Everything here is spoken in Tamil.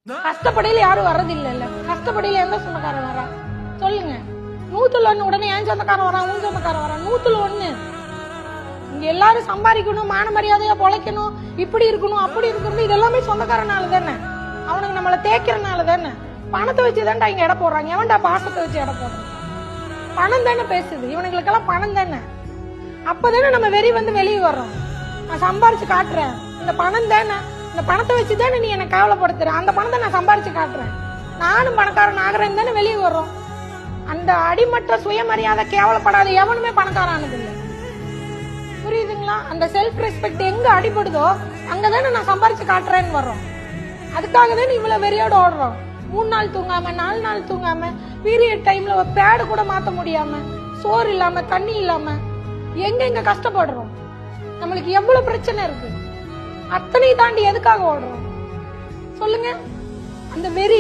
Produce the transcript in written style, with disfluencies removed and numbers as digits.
கஷ்டப்படையில யாரும் வர்றது இல்ல. கஷ்டப்படையில எந்த சொந்தக்காரன் வரா சொல்லுங்க? 100 உடனே என் சொந்தக்காரன் வரான், உன் சொந்தக்காரன் வரான். 100 இங்க எல்லாரும் சம்பாதிக்கணும், மான மரியாதையா பொழைக்கணும், இப்படி இருக்கணும் அப்படி இருக்கணும். இது எல்லாமே சொந்தக்காரனால தானே, அவனுக்கு நம்மள தேய்க்கிறனால தானே. பணத்தை வச்சுதான்டா இங்க எடை போடுறாங்க. எவன்டா பாசத்தை வச்சு எடை போடுறாங்க? பணம் தானே பேசுது. இவனுங்களுக்கெல்லாம் பணம் தானே. அப்பதானே நம்ம வெறி வந்து வெளியே வர்றோம். நான் சம்பாரிச்சு காட்டுறேன், இந்த பணம் தானே, இந்த பணத்தை வச்சுதானே நீ என்ன கேவலப்படுத்துற, அந்த பணத்தை நான் சம்பாரிச்சு காட்டுறேன், நானும் பணக்காரன் ஆகிறேன்னு தானே வெளியே வர்றோம். அந்த அடிமட்ட சுயமரியாதை கேவலப்படாத எவனுமே பணக்காரன் ஆனது இல்லை. புரியுதுங்களா? அந்த செல்ஃப் ரெஸ்பெக்ட் எங்க அடிபடுதோ அங்கதானே நான் சம்பாரிச்சு காட்டுறேன்னு வர்றோம். அதுக்காக தானே இவ்வளவு வெறியோட ஓடுறோம். 3 நாள் தூங்காம 4 நாள் தூங்காம, பீரியட் டைம்ல ஒரு பேடு கூட மாத்த முடியாம, சோறு இல்லாம தண்ணி இல்லாம எங்க கஷ்டப்படுறோம். நம்மளுக்கு எவ்வளவு பிரச்சனை இருக்கு. அத்தனை தாண்டி எதுக்காக ஓடுறோம் சொல்லுங்க? அந்த வெறி